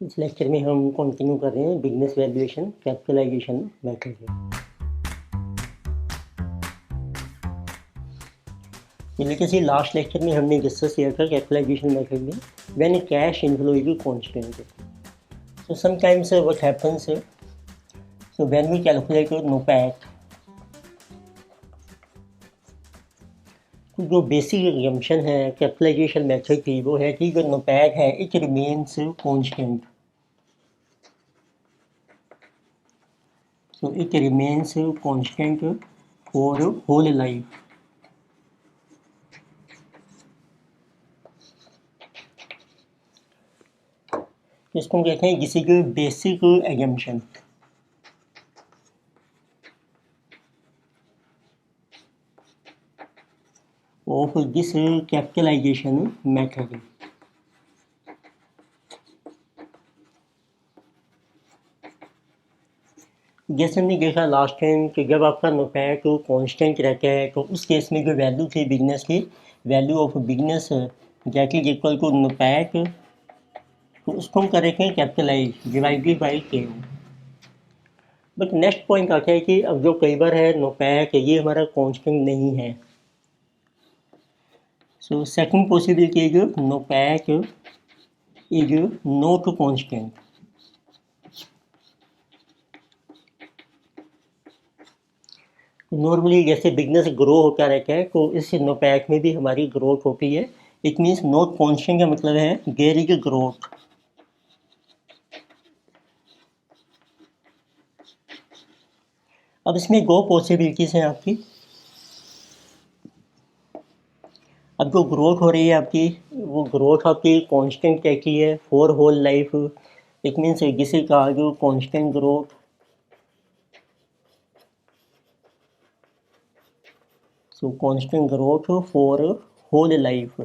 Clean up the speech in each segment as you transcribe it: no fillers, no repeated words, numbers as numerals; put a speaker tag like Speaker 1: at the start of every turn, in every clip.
Speaker 1: इस लेक्चर में हम कंटिन्यू कर रहे हैं बिजनेस वैल्यूएशन कैपिटलाइजेशन मेथड से। जैसे लास्ट लेक्चर में हमने डिस्कस किया था कैपिटलाइजेशन मेथड में when cash inflow is constant. So sometimes what happens, so when we calculate NOPAT, जो बेसिक एग्जम्पशन है कैपिटलाइजेशन मेथड की वो है कि जो नोपैक है it remains constant. So it remains constant for whole life. इसको हम कहते हैं किसी के basic assumption of this capitalisation method. जैसे हमने देखा लास्ट टाइम कि जब आपका नोपैक कांस्टेंट रहता है तो उस केस में जो वैल्यू थी बिजनेस की, value of business that is equal to NOPAT, तो उसको हम करेंगे capitalize divided by K. But next point आता है कि अब जो कई बार है नोपैक ये हमारा कांस्टेंट नहीं है। So second possibility is NOPAT is not constant. Normally जैसे बिजनेस ग्रो होता रहता है तो इस नोपैक में भी हमारी ग्रोथ होती है। इट मीन्स नॉट कांस्टेंट का मतलब है देयर इज ग्रोथ। अब इसमें दो पॉसिबिलिटीज हैं आपकी। अब जो ग्रोथ हो रही है आपकी, वो ग्रोथ आपकी कांस्टेंट कैसी है for whole life. It means जिसे कहा जो constant growth. So constant growth for whole life.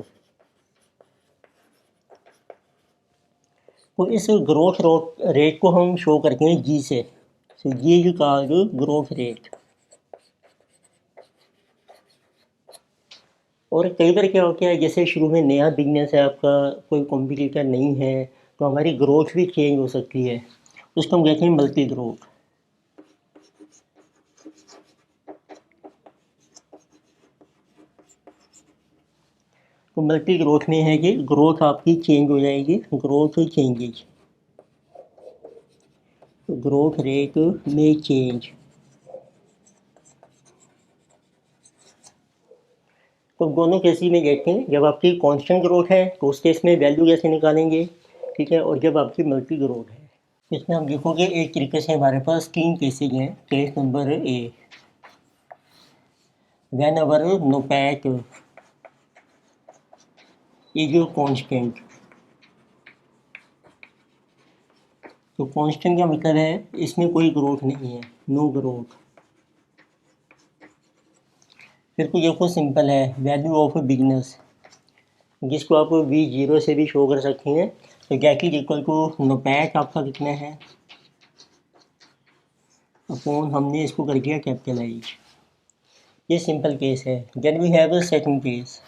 Speaker 1: तो इस ग्रोथ रेट को हम शो करते हैं जी से। सो जी इज कॉल्ड ग्रोथ रेट। और कई बार क्या होता है जैसे शुरू में नया बिजनेस है आपका, कोई कॉम्पिटिटर नहीं है, तो हमारी ग्रोथ भी चेंज हो सकती है। उसको हम कहते हैं मल्टी ग्रोथ। तो मल्टी ग्रोथ में है कि ग्रोथ आपकी चेंज हो जाएगी, ग्रोथ चेंजेज, ग्रोथ रेट में चेंज। तो दोनों केस में देखते हैं, जब आपकी कांस्टेंट ग्रोथ है तो उस केस में वैल्यू कैसे निकालेंगे, ठीक है, और जब आपकी मल्टी ग्रोथ है। इसमें हम देखोगे एक तरीके से हमारे पास तीन केसेज हैं। Case number A, when our NOPAT is constant. तो कांस्टेंट का मतलब है इसमें कोई ग्रोथ नहीं है, नो ग्रोथ। फिर कुछ देखो सिंपल है, वैल्यू ऑफ बिजनेस, जिसको आप V0 से भी शो कर सकते हैं। तो दैट इज इक्वल टू नोपैक आपका कितना है अपॉन हमने इसको कर दिया कैपिटलाइज। ये सिंपल केस है। Then we have second case.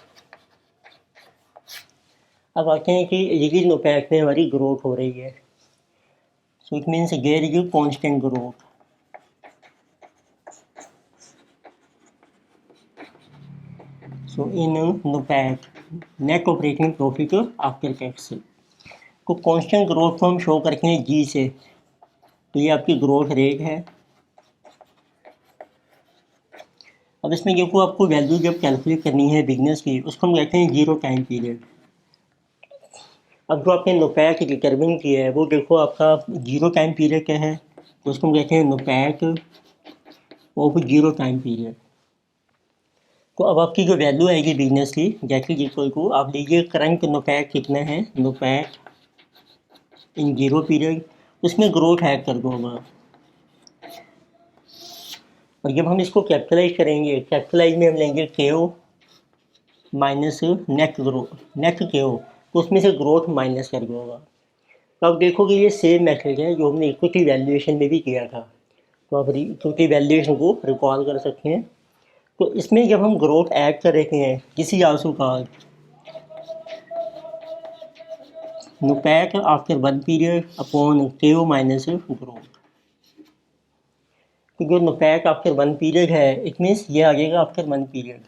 Speaker 1: अब आते हैं कि रिगिड नोपैक में हमारी ग्रोथ हो रही है। So it means there is constant growth. So in NOPAT net operating profit after tax. तो कांस्टेंट ग्रोथ को हम शो करते हैं जी से। तो ये आपकी ग्रोथ रेट है। अब इसमें देखो आपको वैल्यू जब कैलकुलेट करनी है बिजनेस की, उसको हम कहते हैं जीरो टाइम पीरियड। अब जो आपने नोपैक डिटरमिन किया है वो देखो आपका जीरो टाइम पीरियड क्या है, तो उसको हम कहते हैं नोपैक ऑफ जीरो टाइम पीरियड। तो अब आपकी जो वैल्यू आएगी बिजनेस की दैट इज इक्वल टू, आप लीजिए करंट नोपैक कितना है, नोपैक इन जीरो पीरियड, उसमें ग्रोथ ऐड कर दो होगा। और जब हम इसको कैपिटलाइज करेंगे, कैपिटलाइज में हम लेंगे केओ माइनस नेट ग्रोथ, नेट केओ, तो उसमें से ग्रोथ माइनस कर दो होगा। तो आप देखोगे ये सेम मेथड है जो हमने इक्विटी वैल्यूएशन में भी किया था। तो आप इक्विटी वैल्यूएशन को रिकॉल कर सकते हैं। तो इसमें जब हम ग्रोथ ऐड कर रहे हैं किसी आंसू का, NOPAT after 1 period upon KO minus growth. तो जो NOPAT आफ्टर 1 पीरियड है इट मीन्स ये आ जाएगा आफ्टर 1 पीरियड,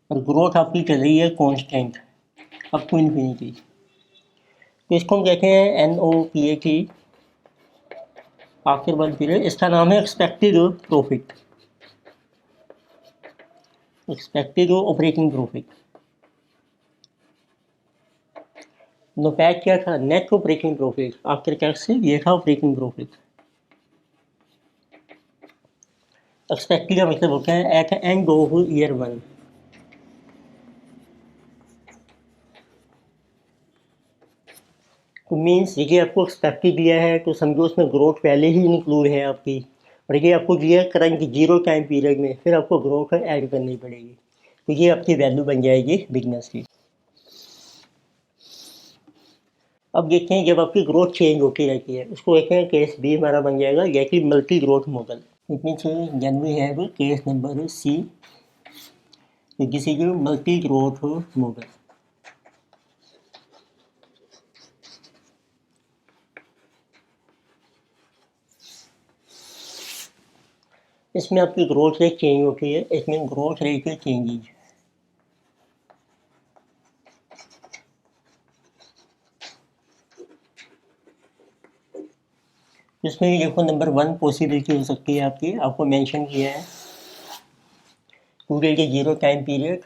Speaker 1: और ग्रोथ आपकी चल रही है कॉन्स्टेंट अप टू इन्फिनिटी। तो इसको हम कहते हैं NOPAT आफ्टर 1 पीरियड। इसका नाम है expected profit, expected operating profit. NOPAT क्या था? Net operating profit after tax, ये था ऑपरेटिंग प्रॉफिट। एक्सपेक्टेड का मतलब होता है एट एंड ऑफ ईयर 1। तो मीन्स ये आपको एक्सपेक्टेड दिया है तो समझो उसमें ग्रोथ पहले ही इंक्लूड है आपकी, और ये आपको दिया है करंट जीरो टाइम पीरियड में, फिर आपको ग्रोथ ऐड करनी पड़ेगी, तो ये आपकी वैल्यू बन जाएगी बिगनर्स की। अब देखते हैं जब आपकी ग्रोथ चेंज होती रहती है उसको कहते हैं केस बी हमारा बन जाएगा, या कि multi growth model. It means then we have case number c, this is multi growth model. इसमें आपकी ग्रोथ रेट चेंज होती है, इसमें ग्रोथ रेट चेंजेज। इसमें भी देखो नंबर 1 पॉसिबिलिटी हो सकती है आपकी, आपको मेंशन किया है टूडे के जीरो टाइम पीरियड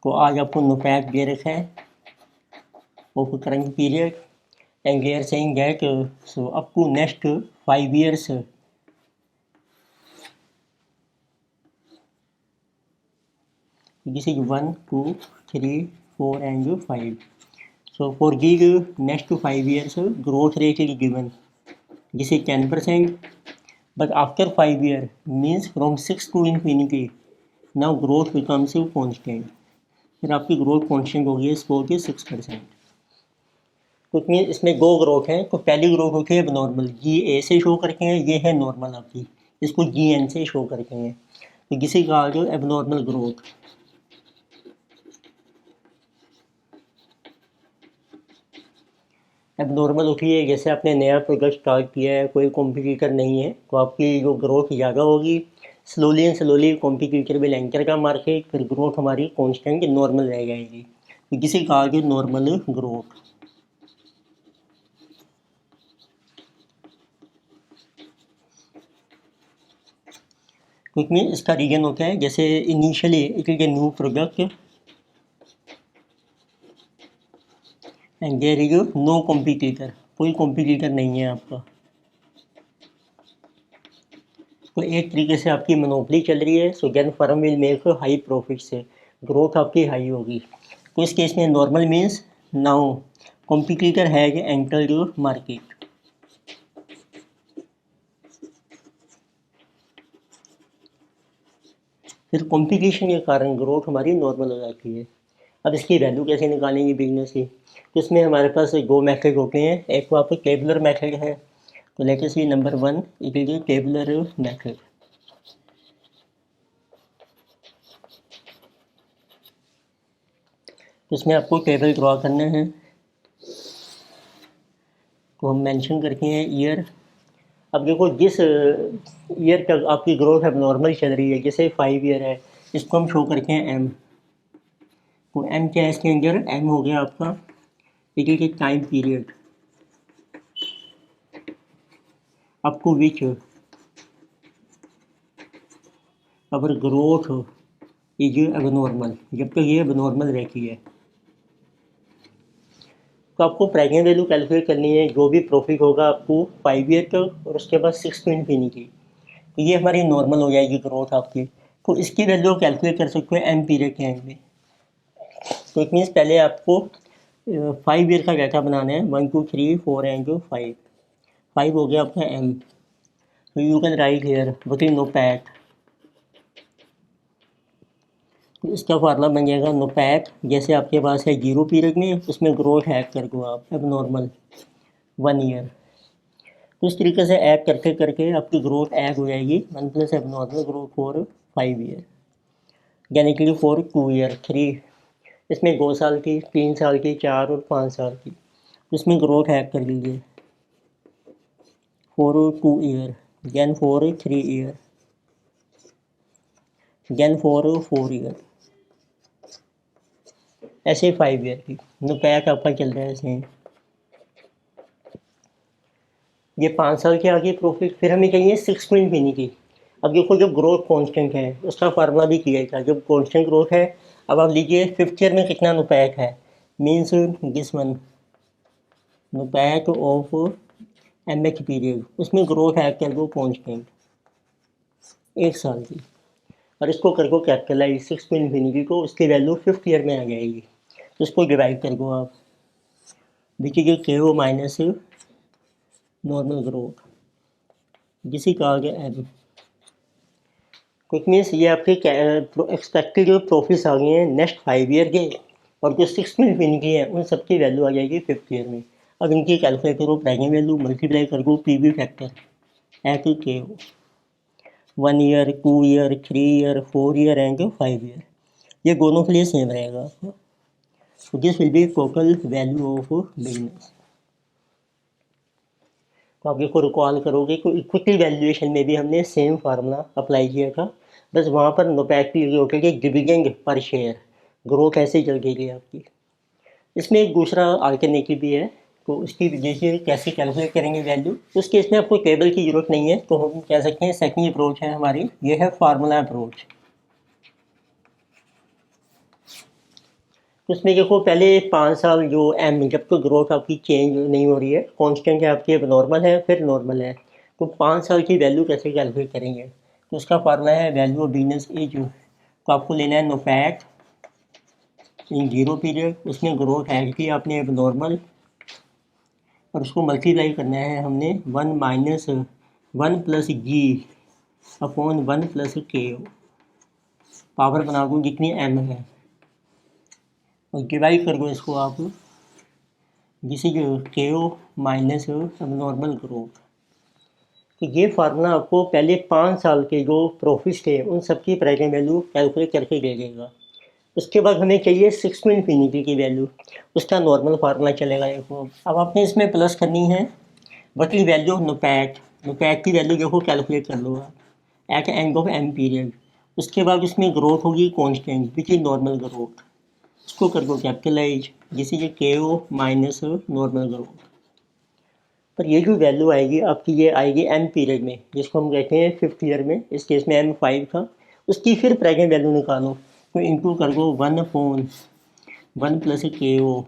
Speaker 1: को आज आपको NOPAT दे रखा है of current period, and we are saying that so up to next 5 years this is 1 2 3 4 and 5. So for these next 5 years growth rate is given, this is 10%, but after 5 years means from 6 to infinity now growth becomes constant, फिर आपकी growth constant होगी score की 6%। तो इसमें दो growth हैं, तो पहली ग्रोथ होती है एबनॉर्मल, GA से शो करके हैं, ये है नॉर्मल आपकी, इसको GN से शो करके हैं, तो किसी का जो एबनॉर्मल ग्रोथ। एबनॉर्मल होती है जैसे आपने नया प्रोडक्ट स्टार्ट किया है, कोई कॉम्पिटिटर नहीं है, तो आपकी जो ग्रोथ ज़्यादा होगी, slowly and slowly competitor will enter का मार्केट, फिर ग्रोथ हमारी कांस्टेंट नॉर्मल रह जाएगी, तो किसी कहा कि नॉर्मल ग्रोथ। क्योंकि इसका रीजन होता है जैसे initially it is a new product and there is no competitor, कोई कॉम्पिटिटर नहीं है आपका, तो एक तरीके से आपकी मोनोपोली चल रही है, so then firm will make high profit से, ग्रोथ आपकी हाई होगी। तो इस केस में normal means now competitor has entered your market, फिर कॉम्पिटिशन के कारण ग्रोथ हमारी नॉर्मल हो जाती है। अब इसकी वैल्यू कैसे निकालेंगे बिजनेस की, तो इसमें हमारे पास दो मेथड होते हैं, एक तो आपका टेबुलर मेथड है, तो let us see number 1 it is tabular method. इसमें आपको टेबल ड्रॉ करना है, तो हम मेंशन करके हैं ईयर। अब देखो जिस ईयर तक आपकी ग्रोथ अब नॉर्मल चल रही है, जैसे 5 ईयर है, इसको हम शो करके हैं एम, तो एम क्या है इसके अंदर, एम हो गया आपका it is a time period up to which our growth is abnormal, जब तक ये एबनॉर्मल रहती है। तो आपको प्रेजेंट वैल्यू कैलकुलेट करनी है, जो भी प्रॉफिट होगा आपको 5 ईयर तक और उसके बाद 6 टू इन्फिनिटी, तो ये हमारी नॉर्मल हो जाएगी ग्रोथ आपकी। तो इसकी वैल्यू कैलकुलेट कर सकते हो एम पीरियड के एंड में। तो इट मीन्स पहले आपको 5 ईयर का डाटा बनाना है, 1 2 3 4 एंड 5, 5 हो गया आपका एम, तो you can write here what is NOPAT। तो इसका फार्मूला बन जाएगा NOPAT, जैसे आपके पास है जीरो पीरियड में, उसमें ग्रोथ ऐड कर दो आप अब नॉर्मल 1 ईयर, तो इस तरीके से ऐड करके करके आपकी ग्रोथ ऐड हो जाएगी 1 plus abnormal growth for 5 year, यानी कि फॉर 2 ईयर 3 इसमें 2 साल की, 3 साल की, 4 और 5 साल की। इसमें ग्रोथ ऐड कर लीजिए for 2 year, then for 3 year, then for 4 year, ऐसे 5 ईयर की। पैक आपका चल रहा है सेम। ये 5 साल के आगे प्रॉफिट। फिर हमें चाहिए 6.20 की। अब देखो जब ग्रोथ कांस्टेंट है उसका फार्मूला भी किया था। जब कांस्टेंट ग्रोथ है, अब आप लीजिए 5th ईयर में कितना नुपैक है, means this one NOPAT of MH period, उसमें ग्रोथ ऐड कर दो कांस्टेंट 1 साल की, और इसको कर दो कैपिटलाइज 6.20 को, उसकी वैल्यू 5th ईयर में आ जाएगी। तो उसको डिवाइड कर दो आप, देखिए के ओ माइनस नॉर्मल ग्रोथ, जिसे कहा गया एम। क्विक मीन्स ये आपके एक्सपेक्टेड जो प्रॉफिट्स आ गए हैं नेक्स्ट 5 ईयर के, और जो 6.20 है उन सबकी वैल्यू आ जाएगी 5th ईयर में। अब इनकी कैलकुलेट करो, प्राइमरी वैल्यू मल्टीप्लाई कर दो पी वी फैक्टर एट के 1 year, 2 year, 3 year, 4 year and 5 year. ये दोनों के लिए सेम रहेगा आपको। So this will be total value of business। तो आप इसको रिकॉल करोगे कि इक्विटी वैल्यूएशन में भी हमने सेम फार्मूला अप्लाई किया था, बस वहाँ पर नोपैक की होकर के डिविडेंड पर शेयर ग्रोथ ऐसे चल गई आपकी। इसमें एक दूसरा अल्टरनेटिव भी है, तो उसकी वजह से कैसे कैलकुलेट करेंगे वैल्यू, उस केस में आपको टेबल की ज़रूरत नहीं है। तो हम कह सकते हैं सेकंड अप्रोच है हमारी, ये है फार्मूला अप्रोच। उसमें देखो पहले 5 साल जो एम, जब तक ग्रोथ आपकी चेंज नहीं हो रही है, कांस्टेंट है आपकी, अब नॉर्मल है फिर नॉर्मल है, तो 5 साल की वैल्यू कैसे कैलकुलेट करेंगे। तो उसका फार्मूला है वैल्यू ऑफ बिजनेस एज। तो आपको लेना है नोपैक इन 0 पीरियड, उसमें ग्रोथ ऐड की आपने अब नॉर्मल, और उसको मल्टीप्लाई करना है हमने 1 माइनस 1 प्लस जी अपॉन 1 प्लस के, पावर बना दूँ जितनी एम है, और डिवाइड कर दो इसको आप, जिसे जो के ओ माइनस नॉर्मल ग्रोथ। तो ये फार्मूला आपको पहले 5 साल के जो प्रॉफिट्स थे उन सब की प्रेजेंट वैल्यू कैलकुलेट करके दे देगा। उसके बाद हमें चाहिए 6.20 की वैल्यू, उसका नॉर्मल फार्मूला चलेगा देखो। अब आपने इसमें प्लस करनी है वट इज वैल्यू ऑफ नुपैक। नुपैक की वैल्यू देखो कैलकुलेट कर लो आप at end of M period. उसके बाद उसमें ग्रोथ होगी constant which is normal growth, उसको कर दो कैपिटलाइज, जिसे ये के ओ माइनस नॉर्मल ग्रोथ। पर ये जो वैल्यू आएगी आपकी, ये आएगी एम पीरियड में, जिसको हम कहते हैं 5th ईयर में। इस केस में M5 था, उसकी फिर प्रेजेंट वैल्यू निकालो, तो इंटू कर दो 1/1 प्लस के ओ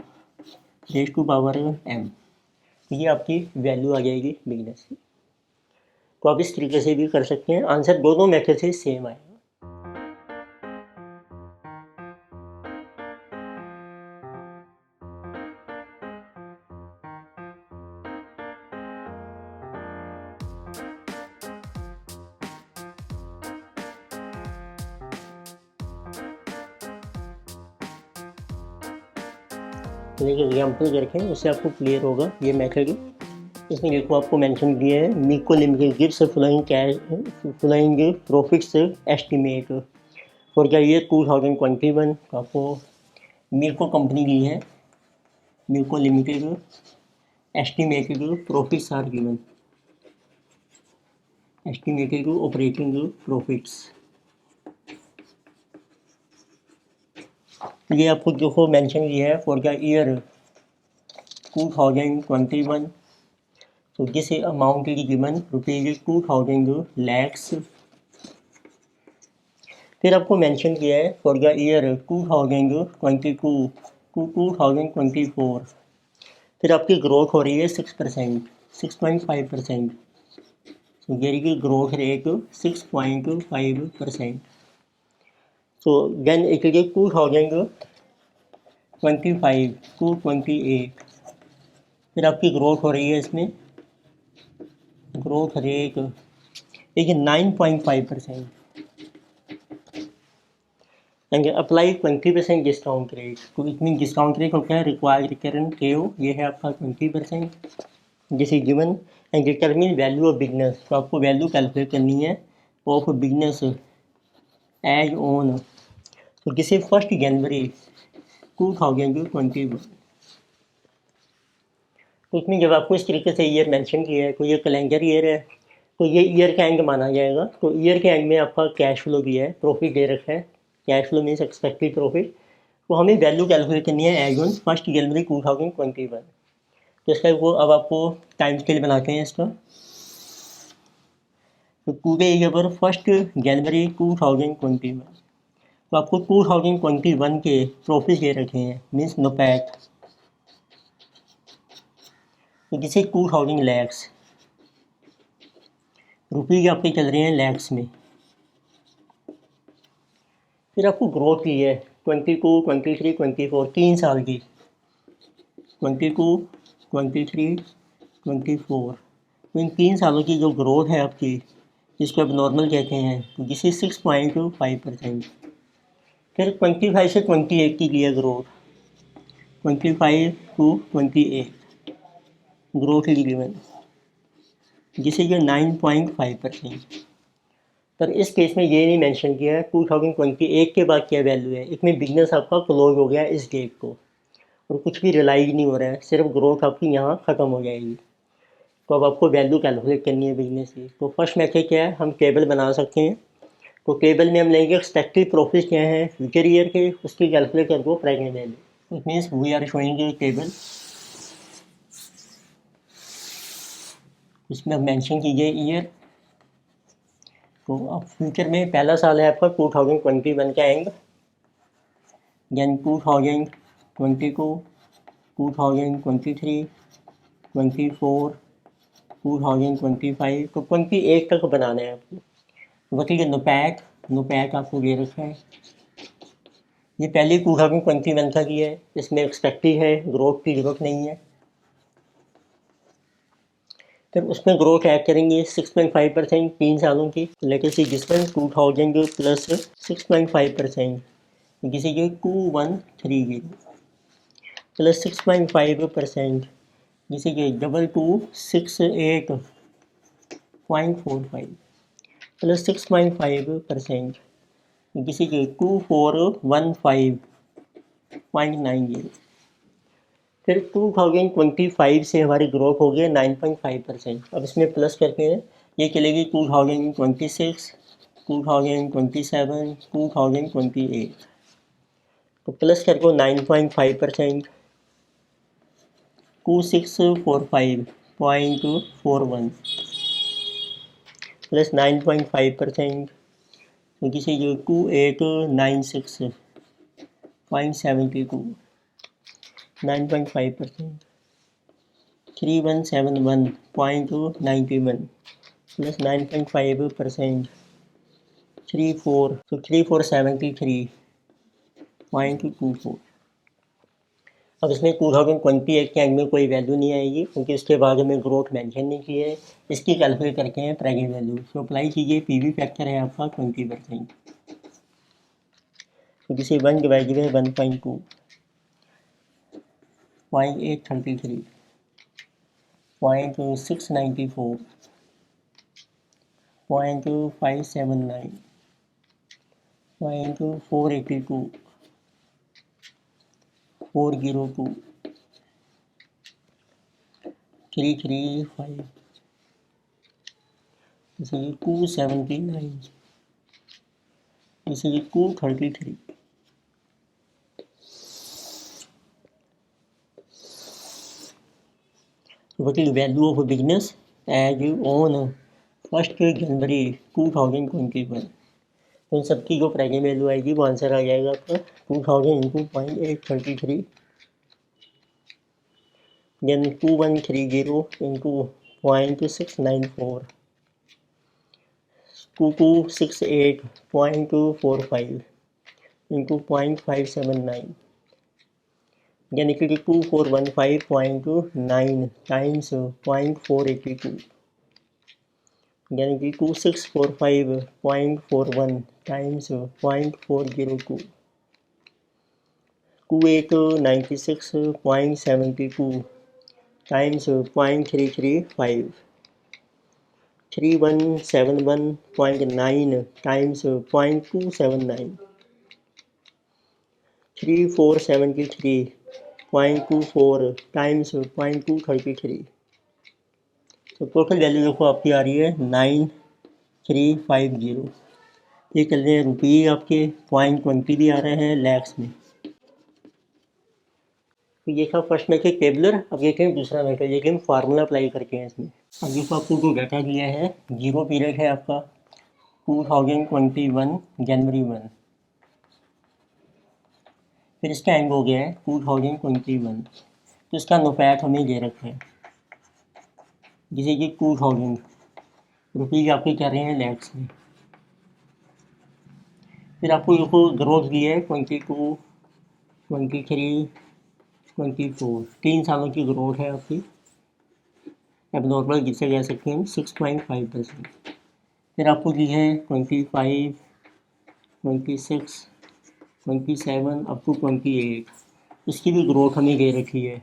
Speaker 1: रेज टू पावर एम। ये आपकी वैल्यू आ जाएगी बिजनेस की। तो आप इस तरीके से भी कर सकते हैं, आंसर दोनों मेथड से सेम आएगा। तो एक एग्जाम्पल करके उससे आपको क्लियर होगा ये मेथड। इसमें देखो आपको मेंशन किया है MICO limited gives flowing profits estimate for the year 2021। आपको मीको कंपनी दी है, MICO limited estimated profits are given, estimated operating profits. ये आपको देखो मेंशन किया है for the year 2021। So this amount is given rupees 2000 lakhs। फिर आपको मेंशन किया है फॉर द ईयर 2022 टू 2024। फिर आपकी ग्रोथ हो रही है 6%, 6.5%। सो देयर की growth rate 6.5%। So then it is 2025 to 28। फिर आपकी ग्रोथ हो रही है इसमें, growth rate is 9.5%, and apply 20% discount rate. तो इसमें डिस्काउंट रेट होता है रिक्वायर्ड रिकरेंट के ओ, ये है आपका 20%, this is given. And determine value of business. तो आपको वैल्यू कैलकुलेट करनी है ऑफ बिजनेस एज ऑन, तो दिस इज 1 जनवरी 2021। तो इसमें जब आपको इस तरीके से ईयर मेंशन किया है, तो ये कैलेंडर ईयर है, तो ये ईयर का एंड माना जाएगा। तो ईयर के एंड में आपका कैश फ्लो भी है, प्रॉफिट दे रखा है, cash flow means expected profit. तो हमें वैल्यू कैलकुलेट करनी है एज ऑन 1 जनवरी 2021। तो इसका वो अब आपको टाइम स्केल बनाते हैं इसका। तो टुडे इज अवर 1 जनवरी 2021। तो आपको 2021 के प्रॉफिट दे रखे हैं, मीन्स नोपैक। तो जिसे 2000 लैक्स रुपीज़ आपके चल रहे हैं लैक्स में। फिर आपको ग्रोथ की है 22, 23, 24, 3 साल की, 22, 23, 24। तो इन 3 सालों की जो ग्रोथ है आपकी, जिसको आप नॉर्मल कहते हैं, तो जिसे 6.5%। फिर 25 से 28 की लिया ग्रोथ, 25 to 28 ग्रोथ ली गिवन, जिसे ये 9.5%। पर इस केस में ये नहीं मेंशन किया है 2021 के बाद क्या वैल्यू है। इसमें बिजनेस आपका क्लोज हो गया इस डेट को और कुछ भी रिलाइज नहीं हो रहा है, सिर्फ ग्रोथ आपकी यहाँ ख़त्म हो जाएगी। तो अब आपको वैल्यू कैलकुलेट करनी है बिजनेस की। तो फर्स्ट मेथड क्या है, हम टेबल बना सकते हैं। तो टेबल में हम लेंगे एक्सपेक्टेड प्रॉफिट क्या है फ्यूचर ईयर के, उसकी कैलकुलेट करके present value. It means we are showing a table. इसमें अब मेंशन कीजिए ईयर। तो अब फ्यूचर में पहला साल है आपका 2021 का एंड, देन 2022, 2023, 24, 2025। तो 28 तक बनाना है आपको। ठीक है, नोपैक आपको दे रखा है। ये पहले 2021 का किया है, इसमें एक्सपेक्टेड है, ग्रोथ की जरूरत नहीं है। फिर उसमें ग्रोथ ऐड करेंगे 6.5% 3 सालों की, लेकिन सी जिसमें 2000 प्लस 6.5%, जिसे कि 2130 प्लस 6.5%, जिसे कि 2268.45 प्लस 6.5%, जिसे कि 2415.90। फिर 2025 से हमारी ग्रोथ हो गई 9.5%। अब इसमें प्लस करते हैं, ये चलेगी 2026, 2027, 2028। तो प्लस करके 9.5%, 2645.41 प्लस 9.5%, जिसे जो 2896.72, 9.5%, 3171.91 प्लस 9.5%, 34, तो 3473.24। अब इसमें 2021 के एंड में कोई वैल्यू नहीं आएगी, क्योंकि इसके बाद हमें ग्रोथ मेंशन नहीं की है। इसकी कैलकुलेट करके हैं प्रेजेंट वैल्यू। तो अप्लाई कीजिए, पीवी फैक्टर है आपका 20%, तो जिसे 1 divided by 1.2, 0.833, 0.694, 0.579, 0.482, 402, 335, 279, 233। What is value of a business as on 1 जनवरी 2021। इन सबकी जो प्रेजेंट वैल्यू आएगी वो आंसर आ जाएगा आपका 2000 इंटू 0.833, देन 2130 इंटू 0.694, 2268.45 इंटू 0.579, यानी कि 2415.9 टाइम्स 0.482, यानी कि 2645.41 टाइम्स 0.402, 2896.72 टाइम्स 0.335, 3171.9 टाइम्स 0.279, 3473.24 टाइम्स 0.233, तो टोटल वैल्यू देखो आपकी आ रही है 9350। ये चल रहे हैं रुपये आपके, 0.20 भी आ रहे हैं लैक्स में। तो ये था फर्स्ट मेथड टेबलर। अब ये कहें दूसरा मेथड, ये कहें फार्मूला अप्लाई करके हैं इसमें। अब देखो आपको जो डाटा दिया है, जीरो पीरियड है आपका 2021 जनवरी 1, फिर इसका एंड हो गया है 2021, तो इसका नुफैत हमें दे रखा है, जिसे कि 2000 रुपीज़ आपके क्या रहे हैं लैक्स में। फिर आपको देखो ग्रोथ दी है 22, 23, 24, 3 सालों की ग्रोथ है आपकी, एबनॉर्मल जिसे कह सकते हैं 6.5%। फिर आपको दी है 25, 26, 27 अप टू 28, इसकी भी ग्रोथ हमें दे रखी है,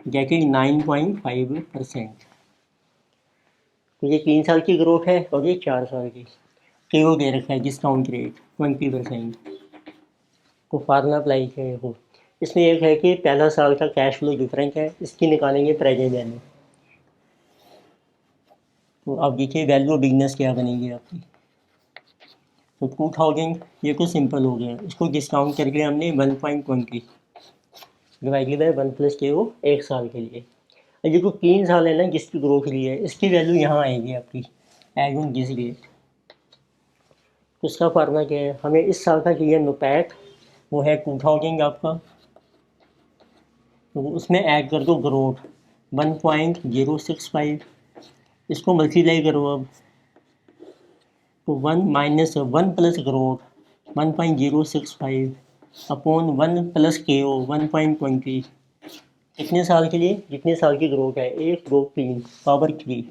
Speaker 1: जैसे 9.5%। तो ये 3 साल की ग्रोथ है और ये 4 साल की। केओ दे रखा है डिस्काउंट रेट 20%। तो फार्मूला अप्लाई किया हो, इसमें एक है कि पहला साल का कैश फ्लो डिफरेंस है, इसकी निकालेंगे प्रेजेंट वैल्यू। तो अब देखिए वैल्यू ऑफ बिजनेस क्या बनेगी आपकी। तो 2000 ये तो सिंपल हो गया, इसको डिस्काउंट करके हमने 1.20 डिवाइडेड बाय 1 प्लस के वो एक साल के लिए। और ये जो 3 साल है ना जिसकी ग्रोथ ली है, इसकी वैल्यू यहाँ आएगी आपकी एज ऑन दिस डेट। तो इसका फार्मूला क्या है, हमें इस साल का चाहिए नुपैट, वो है 2000 आपका, तो उसमें ऐड कर दो ग्रोथ 1.065, इसको मल्टीप्लाई करो अब, तो 1 minus 1 plus growth 1.065 upon 1 plus के ओ 1.20, कितने साल के लिए, जितने साल की ग्रोथ है 1 2 3 पावर 3,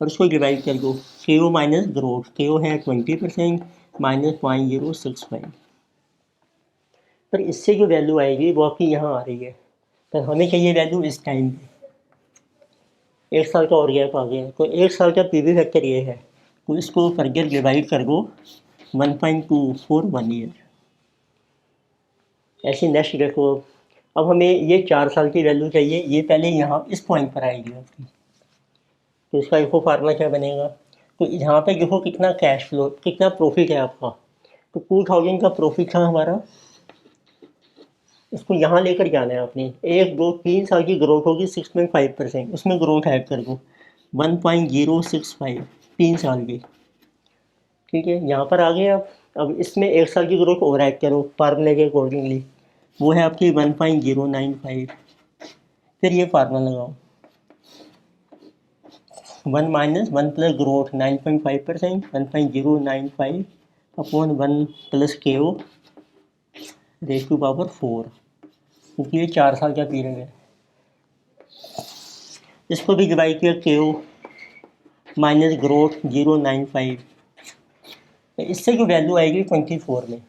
Speaker 1: और उसको डिवाइड कर दो के ओ माइनस ग्रोथ, के ओ है 20% माइनस 0.065। पर इससे जो वैल्यू आएगी वो आपकी यहाँ आ रही है, पर हमें चाहिए वैल्यू इस टाइम पे, एक साल का और गैप आ गया। तो एक साल का पीवी फैक्टर ये है, तो इसको फर्दर डिवाइड कर दो 1.2 1 ईयर। ऐसे नेक्स्ट देखो, अब हमें ये 4 साल की वैल्यू चाहिए, ये पहले यहाँ इस पॉइंट पर आएगी आपकी। तो इसका देखो फार्मूला क्या बनेगा, तो यहाँ पे देखो कितना कैश फ्लो, कितना प्रॉफिट है आपका। तो 2000 का प्रॉफिट था हमारा, इसको यहाँ लेकर जाना है आपने। 1 2 3 साल की ग्रोथ होगी 6.5%, उसमें ग्रोथ ऐड कर दो 1.065 3 साल की, ठीक है। यहाँ पर आ गए आप। अब इसमें एक साल की ग्रोथ और ऐड करो फार्मूले के अकॉर्डिंगली, वो है आपकी 1.095। फिर ये फार्मूला लगाओ 1 minus 1 plus growth 9.5%, 1.095 upon 1 plus के ओ रेज टू पावर 4, क्योंकि ये 4 साल का पीरियड है। इसको भी डिवाइड किया के ओ माइनस ग्रोथ 0.95, इससे जो वैल्यू आएगी 24 में,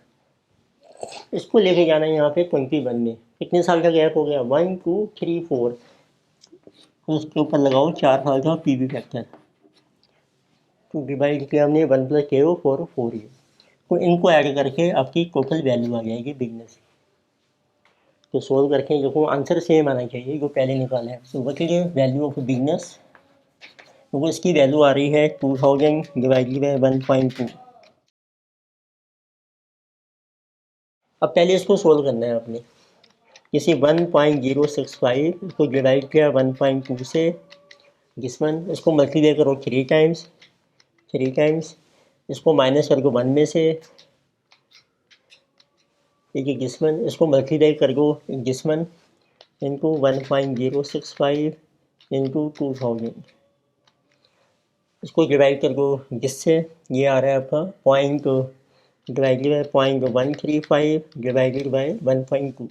Speaker 1: इसको लेके जाना है यहाँ पे 21 में। कितने साल का गैप हो गया, 1 2 3 4, उसके ऊपर लगाओ 4 साल का पीवी फैक्टर, तो डिवाइड किया हमने 1 प्लस के ओ 4 ये, तो इनको ऐड करके आपकी टोटल वैल्यू आ जाएगी बिजनेस। तो सोल्व करके देखो आंसर सेम आना चाहिए जो पहले निकाला है। तो बच्चे वैल्यू ऑफ बिजनेस, तो इसकी वैल्यू आ रही है 2000 डिवाइडेड बाय 1.2। अब पहले इसको सोल्व करना है आपने, किसी 1.065 इसको डिवाइड किया 1.2 से, जिसमें इसको मल्टीप्लाई करो 3 टाइम्स, इसको माइनस कर दो 1 में से, ठीक है, जिसमें इसको मल्टीप्लाई कर दो जिसमें इंटू 1.065 इंटू 2000, इसको डिवाइड कर दो जिससे, ये आ रहा है आपका point divided by 0.135 divided by 1.2,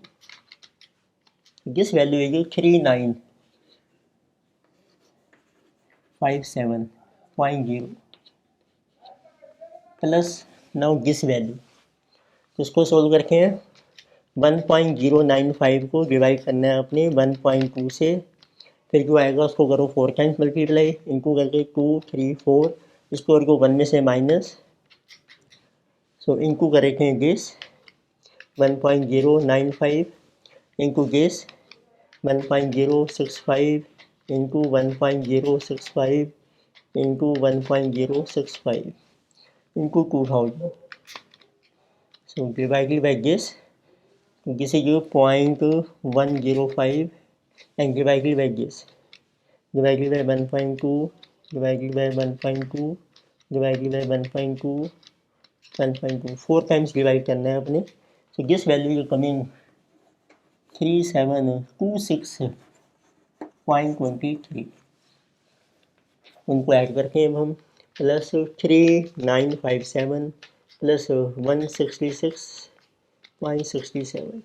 Speaker 1: this value है 3957.0 प्लस नाउ दिस वैल्यू। तो इसको सोल्व करके हैं 1.095 को डिवाइड करना है आपने 1.2 से, फिर जो आएगा उसको करो 4 टाइम्स मल्टीप्लाई, इनको करके 2 3 4, इसको करो 1 में से माइनस, सो इनको करेंगे this, 1.095 into this 1.065 into 1.065 into 1.065 into 2000. So divided by this is your 0.105 and divided by this divided by 1.2 divided by 1.2 divided by 1.2 1.2 4 times divide करना है अपने. So this value will come in 3726.23. उनको add करते हैं हम plus 3957 plus 166.67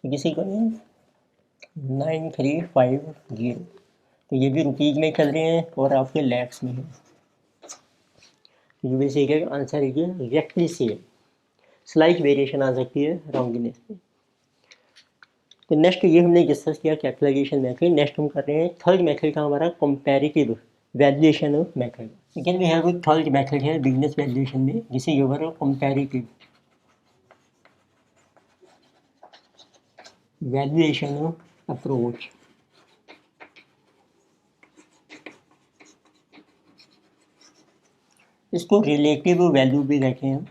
Speaker 1: किसी का 9350. तो ये भी रुपीज़ में चल रहे हैं और आपके लैक्स में है. तो बेसिकली आंसर है एग्जैक्टली सेम. स्लाइट वेरिएशन आ सकती है राउंडनेस में. तो नेक्स्ट ये हमने डिस्कस किया कैपिटलाइजेशन मेथड. नेक्स्ट हम कर रहे हैं थर्ड मेथड का हमारा comparative valuation method. Again we have third method है बिजनेस वैल्यूएशन में जिसे यूर कंपैरेटिव वैल्यूएशन अप्रोच. इसको रिलेटिव वैल्यू भी कहते हैं.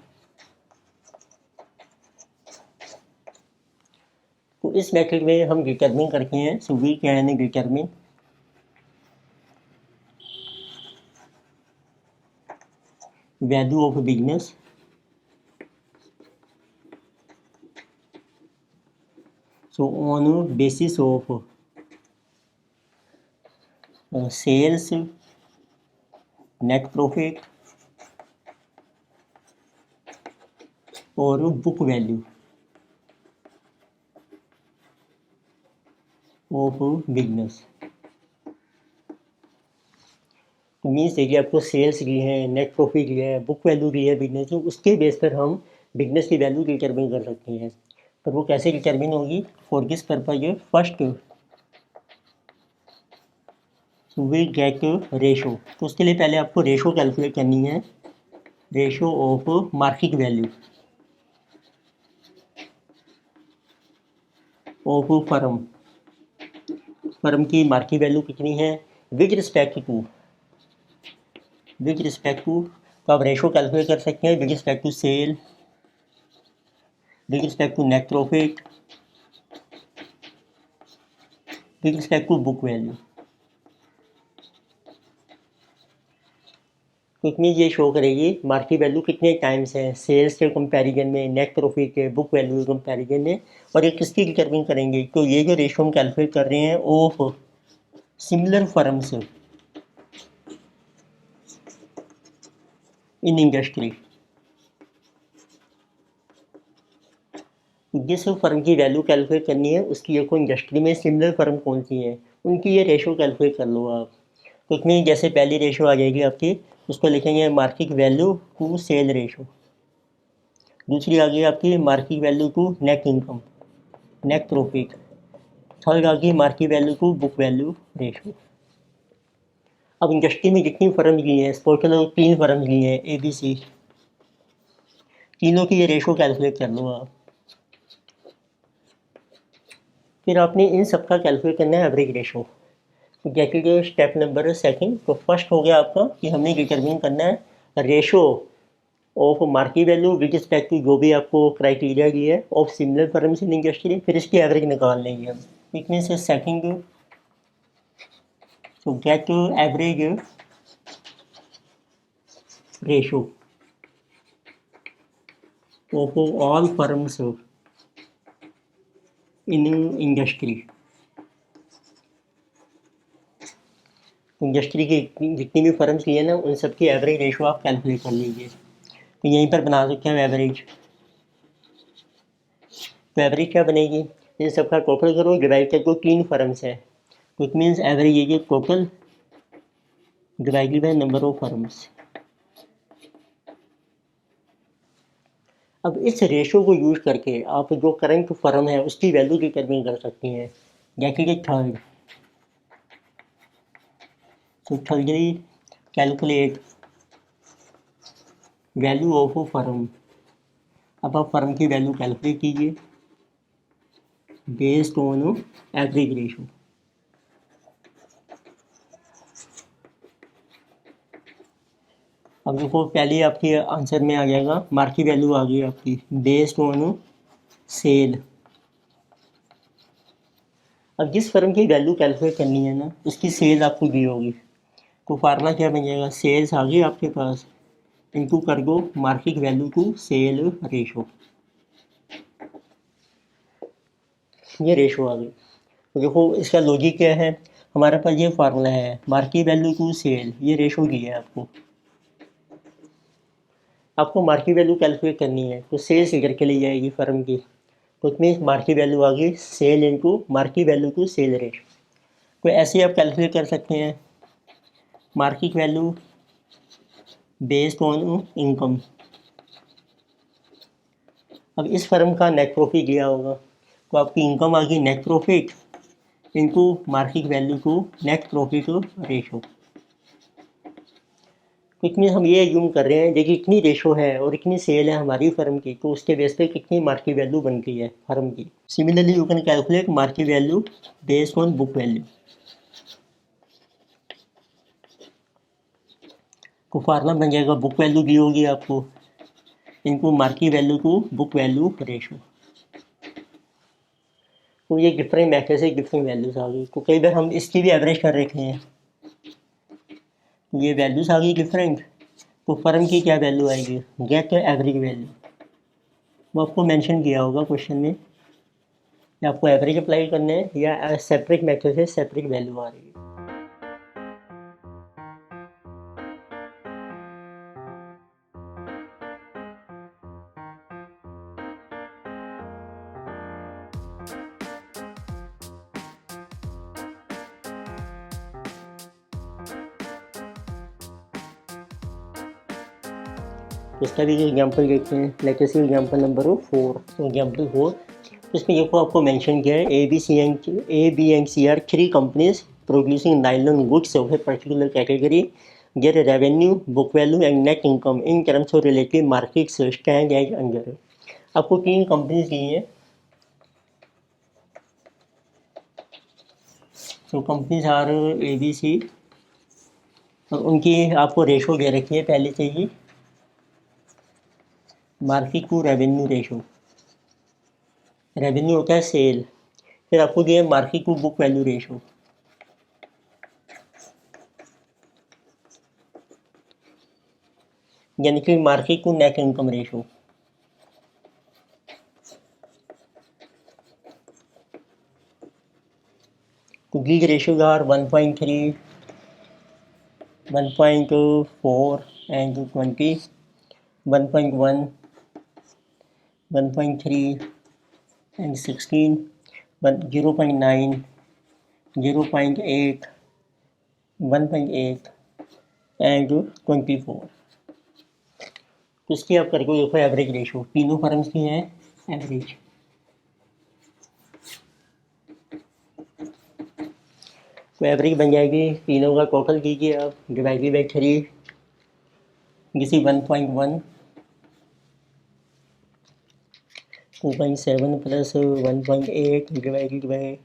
Speaker 1: तो इस मेथड में हम डिटरमिन करते हैं. So we can determine value of business so on basis of sales, net profit और बुक वैल्यू ऑफ बिजनेस. तो मीन्स देखिए आपको सेल्स दी है, नेट प्रॉफिट दिया है, बुक वैल्यू दी है बिजनेस. तो उसके बेस पर हम बिजनेस की वैल्यू डिटरमिन कर सकते हैं. पर वो कैसे डिटरमिन होगी? For this purpose first we get ratio. तो उसके लिए पहले आपको रेशो कैलकुलेट करनी है. Ratio of market value of firm की मार्केट वैल्यू कितनी है विद रिस्पेक्ट टू. तो आप रेशो कैलकुलेट कर सकते हैं with respect to sale, with respect to net profit, with respect to book value. तो इतनी ये शो करेगी मार्केट वैल्यू कितने टाइम्स है सेल्स के कंपैरिजन में, नेट प्रॉफिट के, बुक वैल्यू के कंपैरिजन में. और ये किसकी डिटरमिन करेंगे? तो ये जो रेशो हम कैलकुलेट कर रहे हैं of similar firms in industry. जिस फर्म की वैल्यू कैलकुलेट करनी है उसकी एक इंडस्ट्री में सिमिलर फर्म कौन सी है उनकी ये रेशो कैलकुलेट कर लो आप. तो इसमें जैसे पहली रेशो आ जाएगी आपकी, उसको लिखेंगे market value to sale ratio. दूसरी आ गई आपकी market value to net income, net profit. Third आ गई market value to book value ratio. अब इंडस्ट्री में जितनी फर्म ली हैं, सपोज करो 3 फर्म ली हैं ABC, तीनों की ये रेशो कैलकुलेट कर लो आप. फिर आपने इन सब का कैलकुलेट करना है एवरेज रेशो. जैसे स्टेप नंबर सेकंड. तो फर्स्ट हो गया आपका कि हमने डिटरमिन करना है ratio of market value with respect to जो भी आपको क्राइटेरिया दी है ऑफ सिमिलर फर्म्स इन इंडस्ट्री. फिर इसकी एवरेज निकाल लेंगे हम. इतने से second to get average ratio of all firms in industry. Industry की जितनी भी फर्म्स लिए ना उन सब की एवरेज रेशो आप कैलकुलेट कर लीजिए. तो यहीं पर बना सकते हैं एवरेज. तो एवरेज क्या बनेगी? इन सब का टोटल करो, डिवाइड कर दो. 3 फर्म्स है तो इट मीन्स एवरेज ये total divided by number of firms. अब इस रेशो को यूज करके आप जो करंट फर्म है उसकी वैल्यू डिटरमिन कर सकती हैं. जैसे कि थर्ड. तो thirdly calculate value of firm अब आप फर्म की वैल्यू कैलकुलेट कीजिए बेस्ड ऑन एवरेज रेशो। अब देखो पहले आपके आंसर में आ जाएगा मार्केट वैल्यू आ गई आपकी बेस्ड ऑन सेल। अब जिस फर्म की वैल्यू कैलकुलेट करनी है ना उसकी सेल आपको दी होगी, तो फार्मूला क्या बन जाएगा, सेल्स आ गई आपके पास इनटू कर दो market value to sale ratio, ये रेशो आ गई। तो देखो इसका लॉजिक क्या है, हमारे पास ये फार्मूला है मार्केट वैल्यू टू सेल, ये रेशो दी है आपको। आपको मार्केट वैल्यू कैलकुलेट करनी है तो सेल्स फिगर के लिए जाएगी फर्म की, तो उसमें मार्केट वैल्यू आ गई sale into market value to sale ratio. तो ऐसे आप कैलकुलेट कर सकते हैं market value based on income. अब इस फर्म का नेट प्रॉफिट दिया होगा तो आपकी इनकम आ गई net profit into market value to net profit ratio. तो इसमें हम ये एज्यूम कर रहे हैं देखिए इतनी रेशो है और इतनी सेल है हमारी फर्म की, तो उसके बेस पे कितनी मार्केट वैल्यू बन गई है फर्म की। Similarly you can calculate market value based on book value. तो फार्मूला बन जाएगा बुक वैल्यू दी होगी आपको इनको market value to book value ratio. तो ये डिफरेंट मैथड से डिफरेंट वैल्यूज आ गई, तो कई बार हम इसकी भी एवरेज कर रखे हैं, ये वैल्यूज आ गई डिफरेंट, तो फर्म की क्या वैल्यू आएगी, गेट एवरेज वैल्यू। वो आपको मेंशन किया होगा क्वेश्चन में, या आपको एवरेज अप्लाई करना है या सेपरेट मेथड से सेपरेट वैल्यू आ रही है। तो इसका भी एग्जाम्पल देखते हैं, लेटेस्ट सी एग्जाम्पल नंबर 4। तो एग्जाम्पल 4 इसमें देखो आपको मेंशन किया है A B and C are 3 companies producing nylon goods of a particular category, their revenue, book value and net income in terms of relative markets stand as under। आपको 3 companies दी हैं, तो companies are A B C, और उनकी आपको ratio दे रखी है पहले से ही market to revenue ratio. Revenue होता है सेल, फिर आपको दिया है market to book value ratio, यानी कि market to net income ratio. तो these ratios are 1.3, 1.4 and 20, 1.1, 1.3 and 16, 0.9, 0.8, 1.8 and 24। तो इसकी आप करके देखो एवरेज रेशो, तीनों फर्म्स की है एवरेज। तो एवरेज बन जाएगी तीनों का टोटल कीजिए आप डिवाइडेड बाई 3, किसी 1.1, 2.7 प्लस 1.8 डिवाइडेड बाई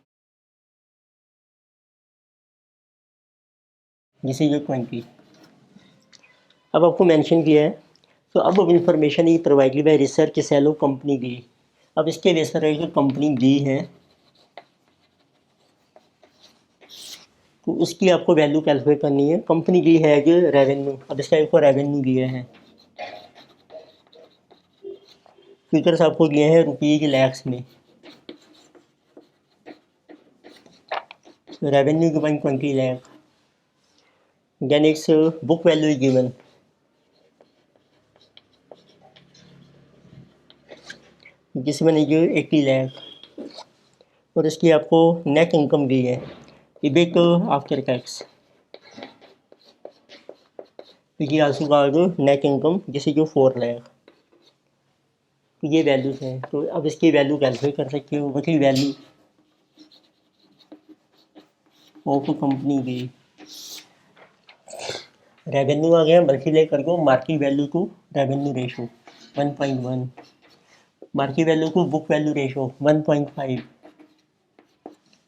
Speaker 1: जिसे जो 20। अब आपको मेंशन किया है, तो अब इंफॉर्मेशन ही provided by research Cello company दी। अब इसके बेस पर जो कंपनी दी है तो उसकी आपको वैल्यू कैलकुलेट करनी है। कंपनी दी है जो रेवेन्यू, अब इसका आपको रेवेन्यू दिए हैं, फिगर्स आपको दिए हैं रुपीज लैक्स में, revenue given 20 lakh, then it's book value is given, जिस बनेगी जो 80 लाख, और इसकी आपको नेट इनकम दी है इबिट आफ्टर टैक्स, ये आंसू का जो नेट इनकम जिसे जो 4 लाख। तो ये वैल्यूज हैं, तो अब इसकी वैल्यू कैलकुलेट कर सकते हो, वही वैल्यू ऑफ कंपनी की रेवेन्यू आ गया मल्टीप्लाई कर दो market value to revenue ratio 1.1, market value to book value ratio 1.5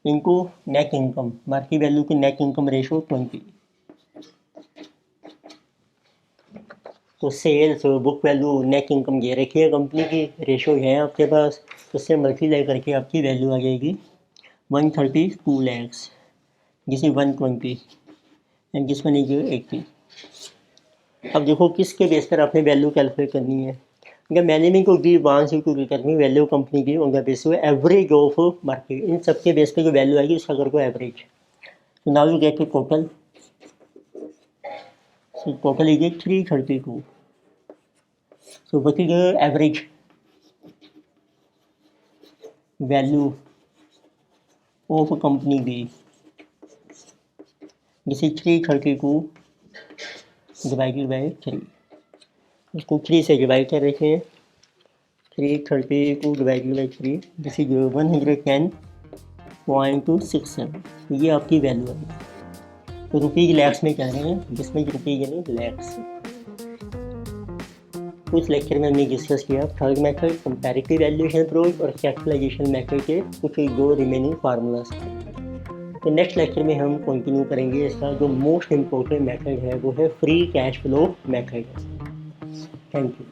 Speaker 1: into net income, market value to net income ratio 20। तो sales book value net income ये रखिए कंपनी की, ratio है आपके पास, उससे मल्टीप्लाई करके आपकी वैल्यू आ जाएगी 132 लैक्स, जिस 120 एंड जिस वन इज 80। अब देखो किसके बेस पर आपने वैल्यू कैलकुलेट करनी है। अगर मैंने भी कोई भी वन से कोई करनी वैल्यू कंपनी की उनका बेस हुआ एवरेज ऑफ मार्केट, इन सबके बेस पे जो वैल्यू आएगी उसका कर को एवरेज। तो now you get total, so total is 332, so what is the average value of a company B? This is 332 divided by 3, इसको 3 से डिवाइड कर रखे हैं, 332 डिवाइडेड बाई 3, दिस इज 110.27, ये आपकी वैल्यू है। तो रुपीज़ लैक्स में कह रहे हैं, जिसमें रुपीज़ यानी लैक्स। कुछ लेक्चर में हमने डिस्कस किया third method comparative valuation approach और कैपिटलाइजेशन मेथड के कुछ दो रिमेनिंग फार्मूलाज। तो नेक्स्ट लेक्चर में हम कंटिन्यू करेंगे इसका जो मोस्ट इम्पोर्टेंट मेथड है वो है free cash flow method. Thank you.